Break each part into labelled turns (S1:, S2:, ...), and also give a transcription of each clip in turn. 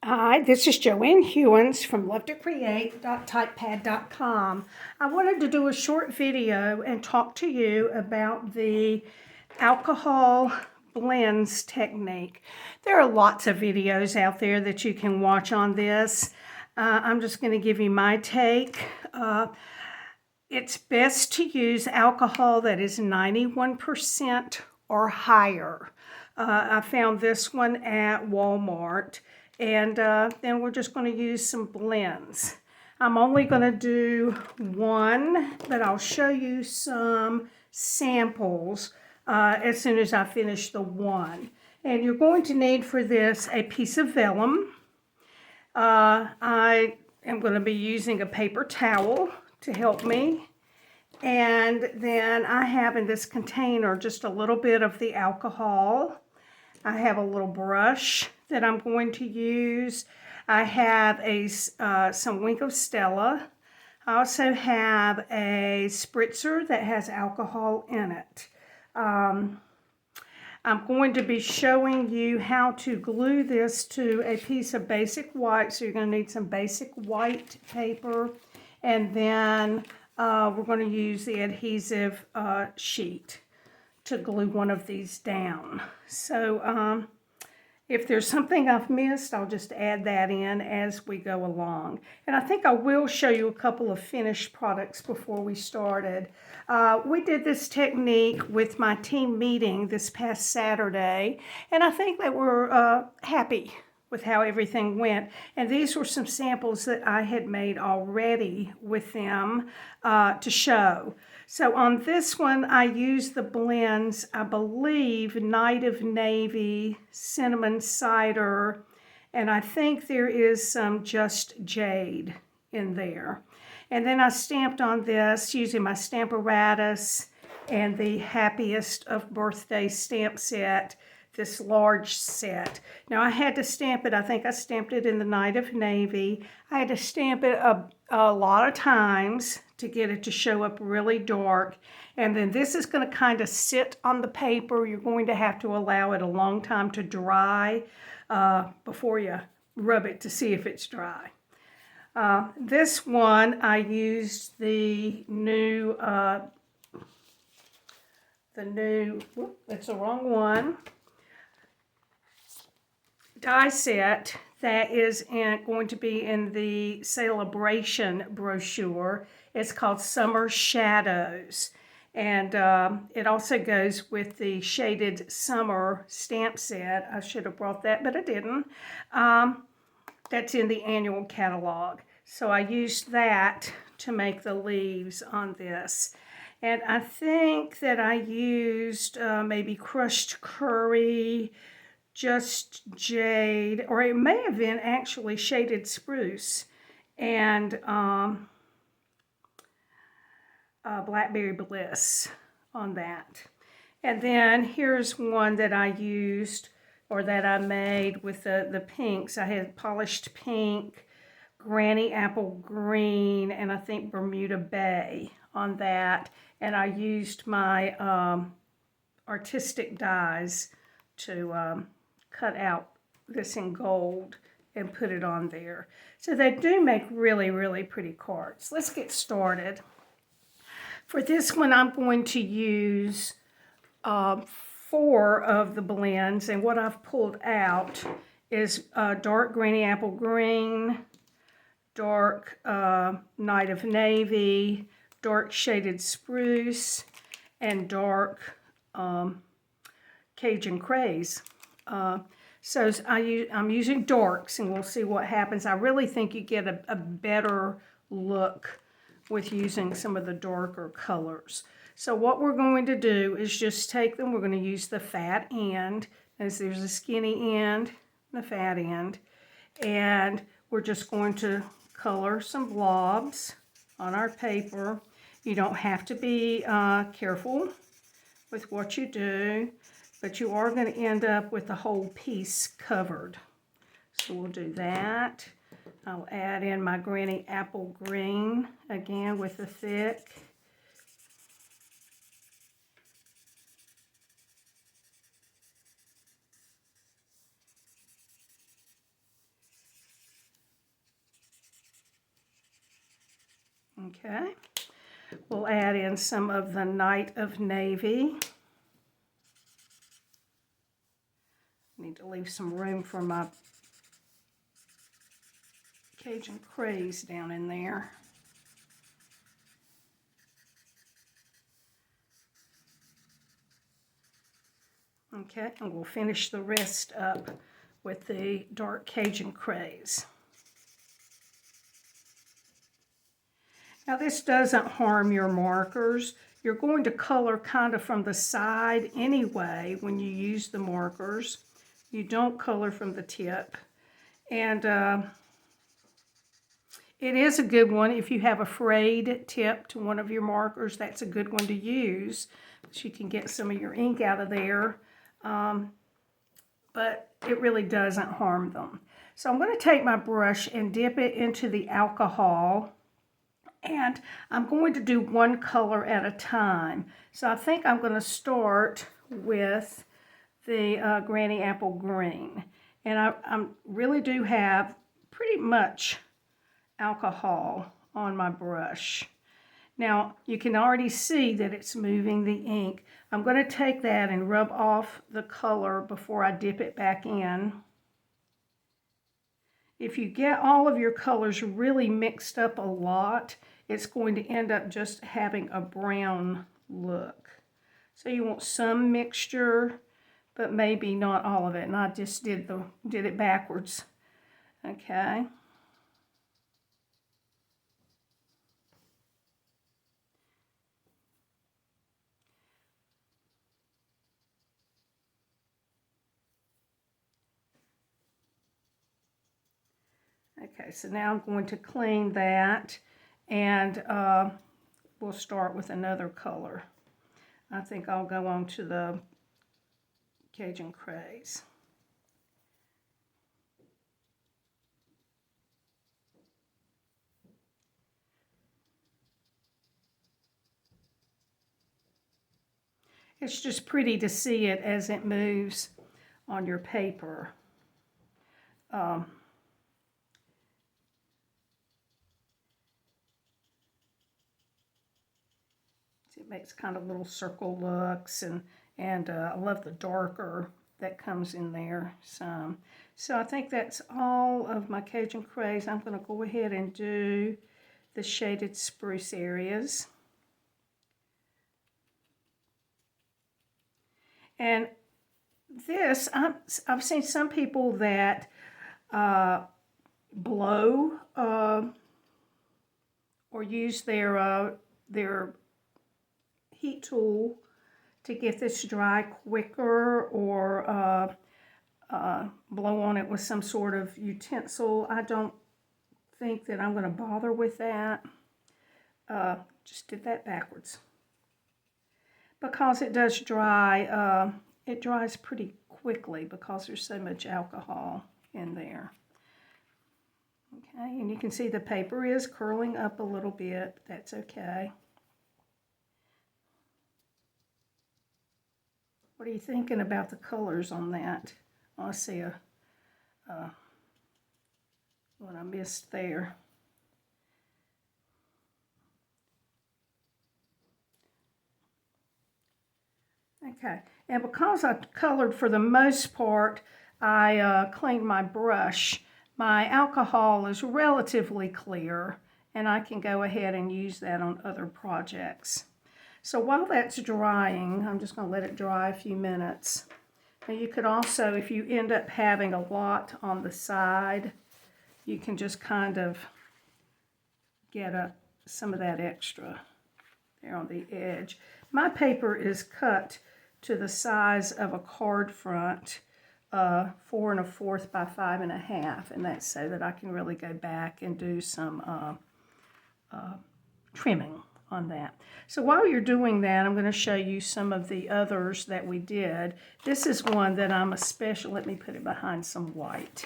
S1: Hi, this is Joanne Hewins from LoveToCreate.typepad.com. I wanted to do a short video and talk to you about the alcohol blends technique. There are lots of videos out there that you can watch on this. I'm just going to give you my take. It's best to use alcohol that is 91% or higher. I found this one at Walmart. And then we're just going to use some blends. I'm only going to do one, but I'll show you some samples as soon as I finish the one. And you're going to need for this a piece of vellum. I am going to be using a paper towel to help me. And then I have in this container just a little bit of the alcohol. I have a little brush that I'm going to use. I have some Wink of Stella. I also have a spritzer that has alcohol in it. I'm going to be showing you how to glue this to a piece of basic white. So you're going to need some basic white paper. And then we're going to use the adhesive sheet to glue one of these down. So if there's something I've missed, I'll just add that in as we go along. And I think I will show you a couple of finished products before we started. We did this technique with my team meeting this past Saturday, and I think they were happy with how everything went. And these were some samples that I had made already with them to show. So on this one, I used the blends, I believe, Night of Navy, Cinnamon Cider, and I think there is some Just Jade in there. And then I stamped on this using my Stamparatus and the Happiest of Birthday stamp set, this large set. Now I had to stamp it, I think I stamped it in the Night of Navy. I had to stamp it a lot of times to get it to show up really dark. And then this is going to kind of sit on the paper. You're going to have to allow it a long time to dry before you rub it to see if it's dry. This one I used the new, that's the wrong one, die set that is going to be in the celebration brochure. It's called Summer Shadows, and it also goes with the Shaded Summer stamp set. I should have brought that, but I didn't. That's in the annual catalog. So I used that to make the leaves on this. And I think that I used maybe crushed curry, Just Jade, or it may have been actually Shaded Spruce, and Blackberry Bliss on that. And then here's one that I used, or that I made with the pinks. I had polished pink, Granny Apple Green, and I think Bermuda Bay on that. And I used my artistic dies to cut out this in gold and put it on there. So they do make really, really pretty cards. Let's get started. For this one, I'm going to use 4 of the blends, and what I've pulled out is dark Granny Apple Green, dark Night of Navy, dark Shaded Spruce, and dark Cajun Craze. So I'm using darks, and we'll see what happens. I really think you get a better look with using some of the darker colors. So what we're going to do is just take them. We're going to use the fat end, as there's a skinny end and a fat end. And we're just going to color some blobs on our paper. You don't have to be careful with what you do, but you are going to end up with the whole piece covered. So we'll do that. I'll add in my Granny Apple Green, again with the thick. Okay. We'll add in some of the Night of Navy. Need to leave some room for my Cajun Craze down in there. Okay, and we'll finish the rest up with the dark Cajun Craze. Now this doesn't harm your markers. You're going to color kind of from the side anyway when you use the markers. You don't color from the tip. And it is a good one if you have a frayed tip to one of your markers. That's a good one to use, so you can get some of your ink out of there. But it really doesn't harm them. So I'm going to take my brush and dip it into the alcohol, and I'm going to do one color at a time. So I think I'm going to start with the Granny Apple Green. And I really do have pretty much alcohol on my brush. Now you can already see that it's moving the ink. I'm going to take that and rub off the color before I dip it back in. If you get all of your colors really mixed up a lot, it's going to end up just having a brown look. So you want some mixture, but maybe not all of it. And I just did it backwards. Okay. Okay, so now I'm going to clean that, and we'll start with another color. I think I'll go on to the Cajun Craze. It's just pretty to see it as it moves on your paper. It makes kind of little circle looks, and I love the darker that comes in there some. So I think that's all of my Cajun Craze. I'm going to go ahead and do the shaded spruce areas. And this, I've seen some people that blow or use their heat tool to get this dry quicker, or blow on it with some sort of utensil. I don't think that I'm going to bother with that. Just did that backwards. Because it does dry, it dries pretty quickly because there's so much alcohol in there. Okay, and you can see the paper is curling up a little bit. That's okay. What are you thinking about the colors on that? I see what I missed there. Okay, and because I colored for the most part, I cleaned my brush. My alcohol is relatively clear, and I can go ahead and use that on other projects. So while that's drying, I'm just going to let it dry a few minutes. Now you could also, if you end up having a lot on the side, you can just kind of get some of that extra there on the edge. My paper is cut to the size of a card front, 4 1/4 by 5 1/2, and that's so that I can really go back and do some trimming on that. So while you're doing that, I'm going to show you some of the others that we did. This is one that I'm let me put it behind some white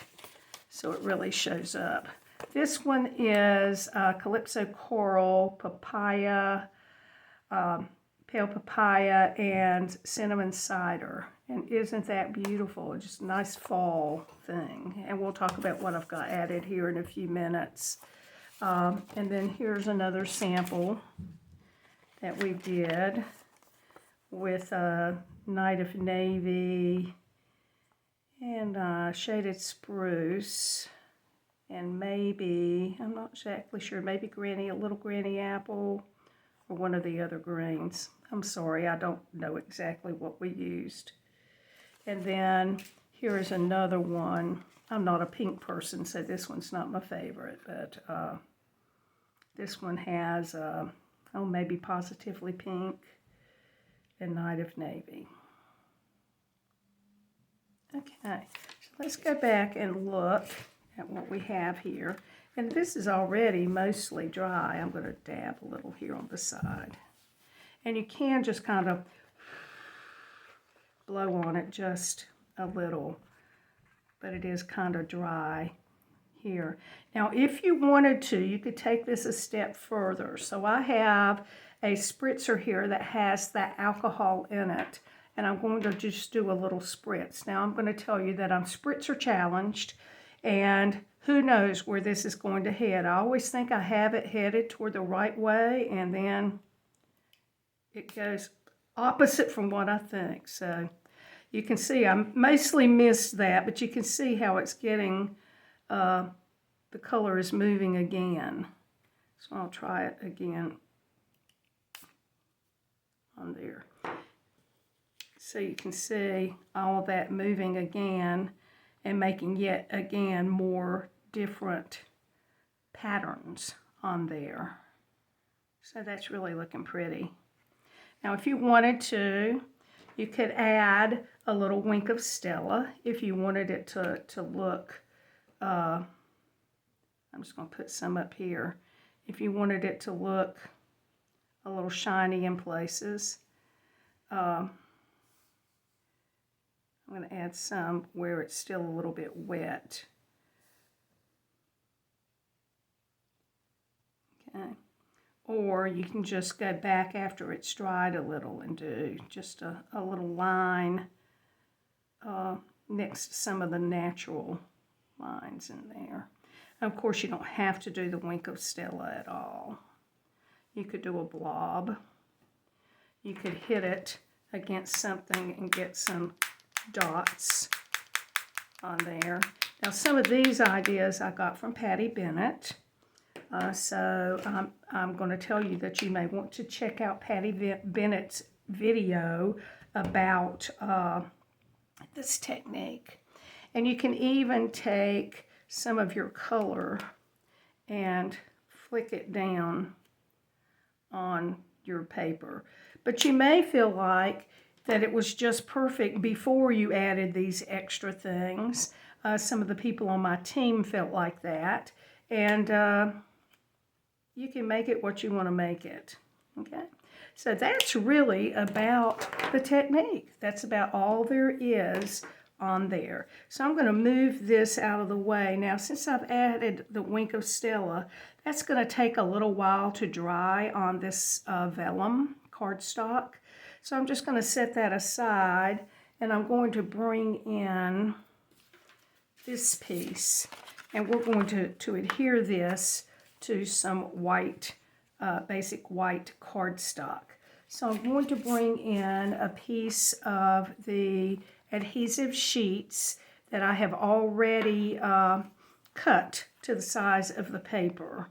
S1: so it really shows up. This one is Calypso Coral, Papaya, Pale Papaya, and Cinnamon Cider. And isn't that beautiful? Just a nice fall thing. And we'll talk about what I've got added here in a few minutes. And then here's another sample that we did with Night of Navy and Shaded Spruce, and maybe, I'm not exactly sure, maybe a little Granny Apple, or one of the other greens. I'm sorry, I don't know exactly what we used. And then here is another one. I'm not a pink person, so this one's not my favorite, but this one has, maybe Positively Pink and Night of Navy. Okay, so let's go back and look at what we have here. And this is already mostly dry. I'm going to dab a little here on the side. And you can just kind of blow on it just a little, but it is kind of dry here. Now, if you wanted to, you could take this a step further. So I have a spritzer here that has that alcohol in it, and I'm going to just do a little spritz. Now, I'm going to tell you that I'm spritzer challenged, and who knows where this is going to head. I always think I have it headed toward the right way, and then it goes opposite from what I think. So you can see I mostly missed that, but you can see how it's getting, the color is moving again. So I'll try it again on there. So you can see all of that moving again and making yet again more different patterns on there. So that's really looking pretty. Now if you wanted to, you could add a little wink of Stella if you wanted it to look, I'm just going to put some up here. If you wanted it to look a little shiny in places, I'm going to add some where it's still a little bit wet. Okay. Or you can just go back after it's dried a little and do just a little line next to some of the natural lines in there. Of course, you don't have to do the wink of Stella at all. You could do a blob. You could hit it against something and get some dots on there. Now, some of these ideas I got from Patty Bennett. So I'm going to tell you that you may want to check out Patty Bennett's video about this technique. And you can even take some of your color and flick it down on your paper. But you may feel like that it was just perfect before you added these extra things. Some of the people on my team felt like that. And you can make it what you want to make it, okay? So that's really about the technique. That's about all there is on there. So I'm going to move this out of the way. Now, since I've added the wink of Stella, that's going to take a little while to dry on this vellum cardstock. So I'm just going to set that aside, and I'm going to bring in this piece, and we're going to adhere this to some white, basic white cardstock. So I'm going to bring in a piece of the adhesive sheets that I have already cut to the size of the paper.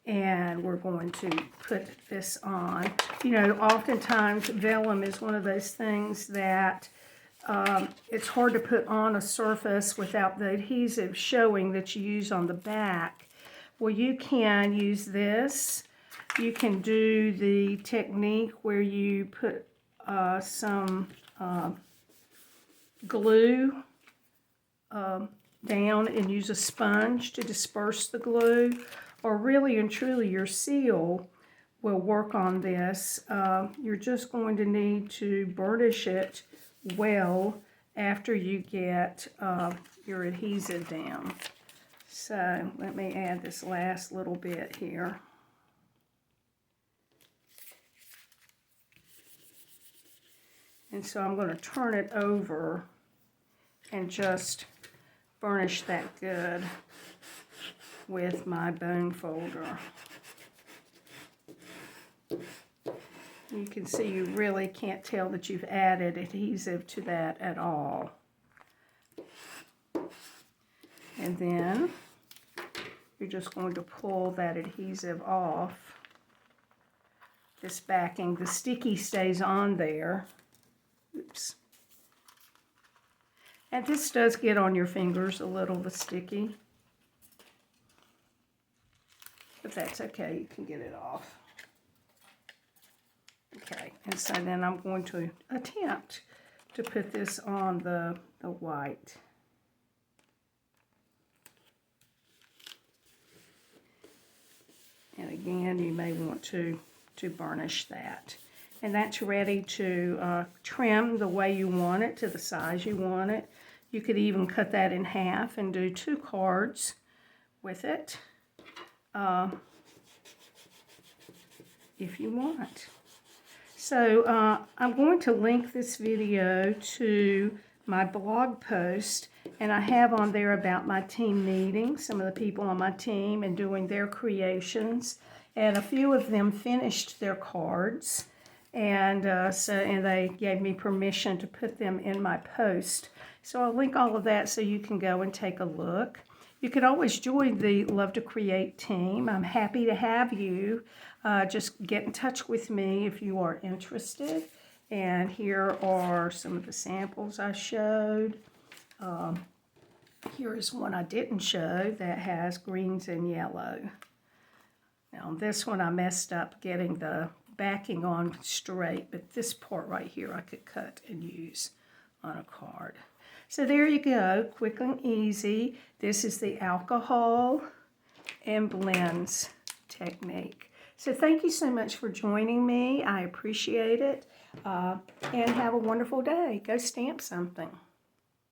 S1: And we're going to put this on. You know, oftentimes vellum is one of those things that it's hard to put on a surface without the adhesive showing that you use on the back. Well, you can use this. You can do the technique where you put some glue down and use a sponge to disperse the glue. Or really and truly, your seal will work on this. You're just going to need to burnish it well after you get your adhesive down. So let me add this last little bit here. And so I'm going to turn it over and just burnish that good. with my bone folder. You can see you really can't tell that you've added adhesive to that at all. And then you're just going to pull that adhesive off. This backing, the sticky stays on there. Oops. And this does get on your fingers a little, the sticky. But that's okay, you can get it off. Okay, and so then I'm going to attempt to put this on the white. And again, you may want to burnish that. And that's ready to trim the way you want it, to the size you want it. You could even cut that in half and do 2 cards with it if you want. So I'm going to link this video to my blog post, and I have on there about my team meeting, some of the people on my team and doing their creations, and a few of them finished their cards, and and they gave me permission to put them in my post. So I'll link all of that so you can go and take a look. You can always join the Love to Create team. I'm happy to have you. Just get in touch with me if you are interested. And here are some of the samples I showed. Here is one I didn't show that has greens and yellow. Now on this one I messed up getting the backing on straight, but this part right here I could cut and use on a card. So there you go, quick and easy. This is the alcohol and blends technique. So thank you so much for joining me. I appreciate it. And have a wonderful day. Go stamp something.